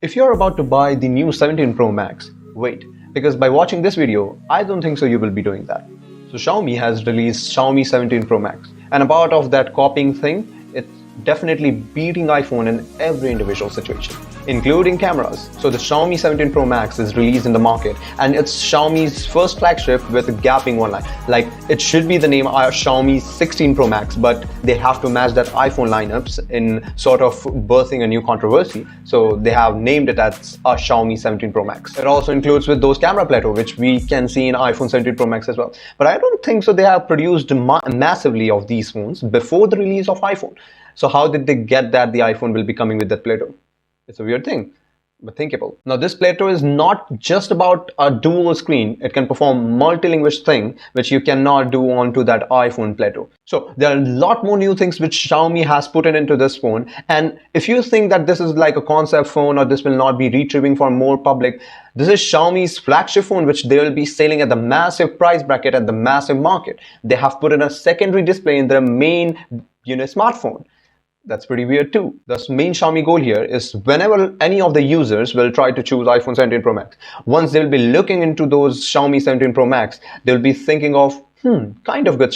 If you're about to buy the new 17 Pro Max, wait, because by watching this video, I don't think so you will be doing that. So Xiaomi has released Xiaomi 17 Pro Max, and a part of that copying thing, it's definitely beating iPhone in every individual situation, including cameras. So the Xiaomi 17 Pro Max is released in the market, and it's Xiaomi's first flagship with a gapping one line. Like, it should be the name Xiaomi 16 Pro Max, but they have to match that iPhone lineups in sort of birthing a new controversy. So they have named it as a Xiaomi 17 Pro Max. It also includes with those camera plateau, which we can see in iPhone 17 Pro Max as well. But I don't think so they have produced massively of these phones before the release of iPhone. So how did they get that the iPhone will be coming with that plateau? It's a weird thing, but thinkable. Now, this plateau is not just about a dual screen. It can perform multilingual thing, which you cannot do onto that iPhone plateau. So there are a lot more new things which Xiaomi has put into this phone. And if you think that this is like a concept phone or this will not be retrieving for more public, this is Xiaomi's flagship phone, which they will be selling at the massive price bracket at the massive market. They have put in a secondary display in their main, smartphone. That's pretty weird too. The main Xiaomi goal here is whenever any of the users will try to choose iPhone 17 Pro Max, once they'll be looking into those Xiaomi 17 Pro Max, they'll be thinking of, kind of good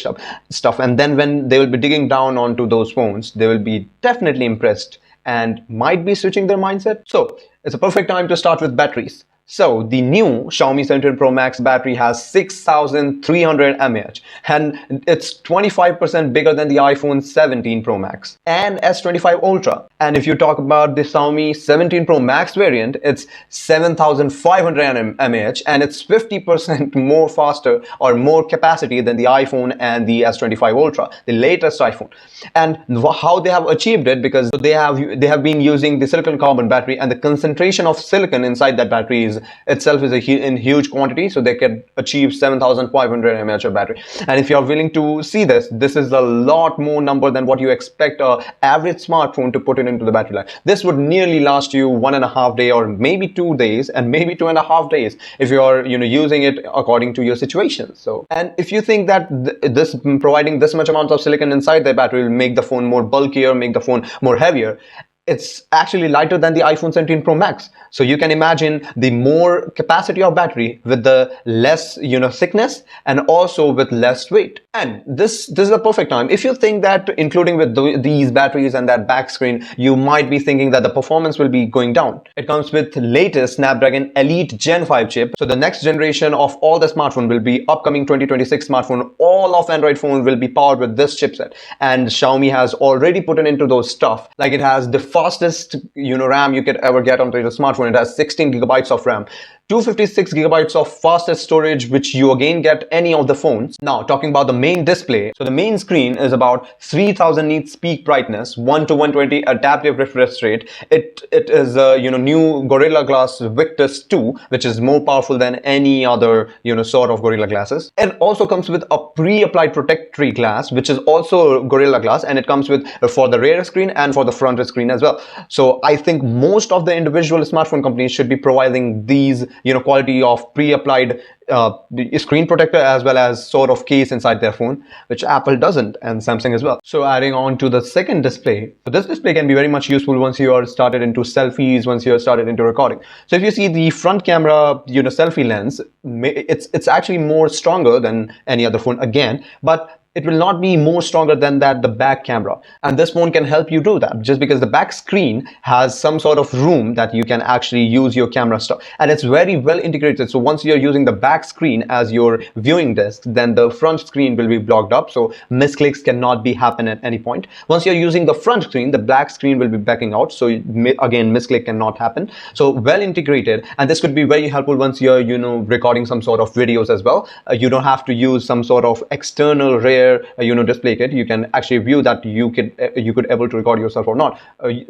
stuff. And then when they will be digging down onto those phones, they will be definitely impressed and might be switching their mindset. So it's a perfect time to start with batteries. So the new Xiaomi 17 Pro Max battery has 6300 mAh, and it's 25% bigger than the iPhone 17 Pro Max and S25 Ultra. And if you talk about the Xiaomi 17 Pro Max variant, it's 7500 mAh, and it's 50% more faster or more capacity than the iPhone and the S25 Ultra, the latest iPhone. And how they have achieved it, because they have been using the silicon carbon battery, and the concentration of silicon inside that battery itself is in huge quantity, so they can achieve 7500 mAh of battery. And if you're willing to see this is a lot more number than what you expect a average smartphone to put into the battery life. This would nearly last you 1.5 days or maybe 2 days, and maybe 2.5 days if you're using it according to your situation. So, and if you think that this providing this much amount of silicon inside the battery will make the phone more bulkier, make the phone more heavier, it's actually lighter than the iPhone 17 Pro Max. So you can imagine the more capacity of battery with the less, thickness, and also with less weight. And this is a perfect time. If you think that including with these batteries and that back screen, you might be thinking that the performance will be going down. It comes with latest Snapdragon Elite Gen 5 chip. So the next generation of all the smartphone will be upcoming 2026 smartphone. All of Android phone will be powered with this chipset. And Xiaomi has already put into those stuff. Like, it has the fastest RAM you could ever get onto your smartphone. It has 16 gigabytes of RAM, 256 gigabytes of fastest storage, which you again get any of the phones. Now, talking about the main display, so the main screen is about 3000 nits peak brightness, 1:120 adaptive refresh rate. It is a new Gorilla Glass Victus 2, which is more powerful than any other sort of Gorilla Glasses. It also comes with a pre-applied protectory glass, which is also Gorilla Glass, and it comes with for the rear screen and for the front screen as well. So I think most of the individual smartphone companies should be providing these quality of pre-applied screen protector as well as sort of case inside their phone, which Apple doesn't, and Samsung as well. So adding on to the second display, so this display can be very much useful once you are started into selfies, once you are started into recording. So if you see the front camera selfie lens, it's actually more stronger than any other phone again, but it will not be more stronger than the back camera. And this phone can help you do that, just because the back screen has some sort of room that you can actually use your camera stuff. And it's very well integrated. So once you're using the back screen as your viewing desk, then the front screen will be blocked up. So misclicks cannot be happen at any point. Once you're using the front screen, the back screen will be backing out. So again, misclick cannot happen. So well integrated. And this could be very helpful once you're, recording some sort of videos as well. You don't have to use some sort of external rear display kit. You can actually view that you could able to record yourself or not.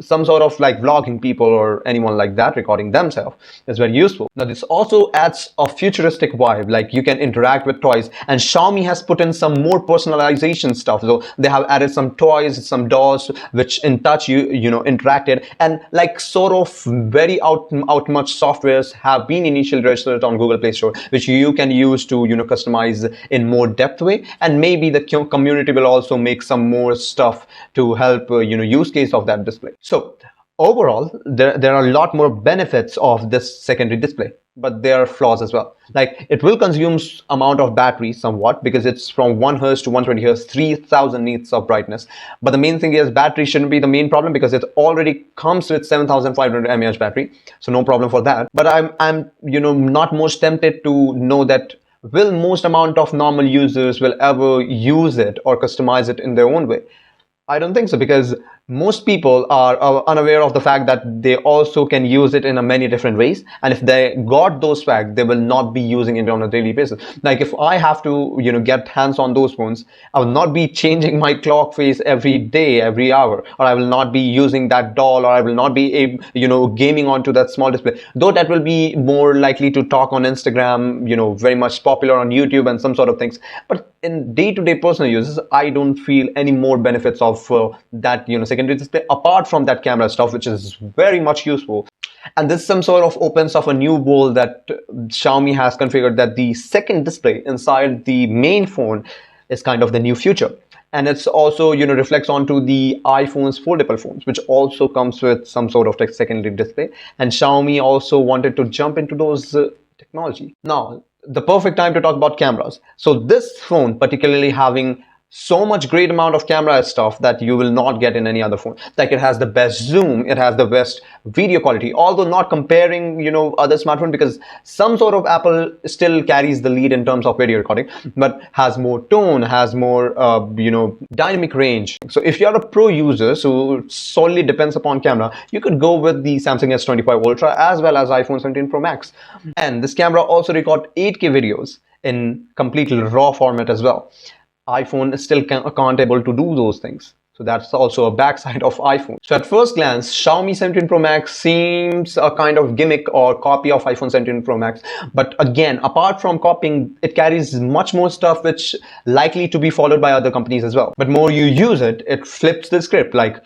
Some sort of like vlogging people or anyone like that recording themselves is very useful. Now, this also adds a futuristic vibe, like you can interact with toys, and Xiaomi has put in some more personalization stuff. So they have added some toys, some dolls which in touch interacted, and like sort of very out much softwares have been initially registered on Google Play Store, which you can use to customize in more depth way. And maybe the community will also make some more stuff to help use case of that display. So Overall, there are a lot more benefits of this secondary display, but there are flaws as well. Like, it will consume amount of battery somewhat, because it's from 1 hertz to 120 hertz, 3000 nits of brightness. But the main thing is, battery shouldn't be the main problem, because it already comes with 7500 mAh battery, so no problem for that. But I'm not most tempted to know that will most amount of normal users will ever use it or customize it in their own way. I don't think so, because most people are unaware of the fact that they also can use it in a many different ways. And if they got those facts, they will not be using it on a daily basis. Like, if I have to, get hands on those phones, I will not be changing my clock face every day, every hour, or I will not be using that doll, or I will not be, gaming onto that small display. Though that will be more likely to talk on Instagram, very much popular on YouTube and some sort of things. But in day-to-day personal uses, I don't feel any more benefits of that secondary display, apart from that camera stuff, which is very much useful. And this some sort of opens up a new world that Xiaomi has configured, that the second display inside the main phone is kind of the new future. And it's also reflects onto the iPhone's foldable phones, which also comes with some sort of secondary display. And Xiaomi also wanted to jump into those technology. Now, the perfect time to talk about cameras. So this phone, particularly having so much great amount of camera stuff that you will not get in any other phone. Like, it has the best zoom, it has the best video quality, although not comparing other smartphone, because some sort of Apple still carries the lead in terms of video recording, but has more tone, has more dynamic range. So if you're a pro user, so solely depends upon camera, you could go with the Samsung S25 Ultra as well as iPhone 17 Pro Max. And this camera also record 8K videos in completely raw format as well. iPhone still can't able to do those things. So that's also a backside of iPhone. So at first glance, Xiaomi 17 Pro Max seems a kind of gimmick or copy of iPhone 17 Pro Max. But again, apart from copying, it carries much more stuff which likely to be followed by other companies as well. But more you use it, it flips the script. Like,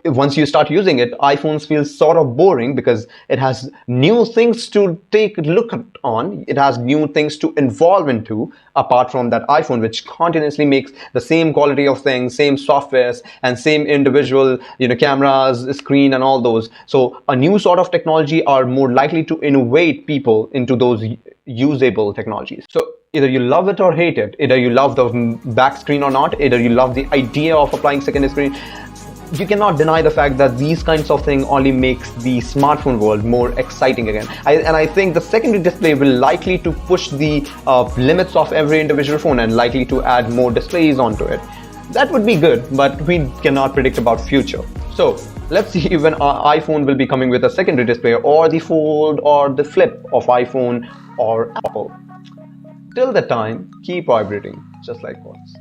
once you start using it, iPhones feel sort of boring, because it has new things to take a look on. It has new things to involve into, apart from that iPhone, which continuously makes the same quality of things, same softwares, and same individual cameras, screen, and all those. So a new sort of technology are more likely to innovate people into those usable technologies. So either you love it or hate it, either you love the back screen or not, either you love the idea of applying secondary screen. You cannot deny the fact that these kinds of things only makes the smartphone world more exciting again. And I think the secondary display will likely to push the limits of every individual phone, and likely to add more displays onto it. That would be good, but we cannot predict about future. So let's see when our iPhone will be coming with a secondary display, or the fold, or the flip of iPhone or Apple. Till that time, keep vibrating just like quartz.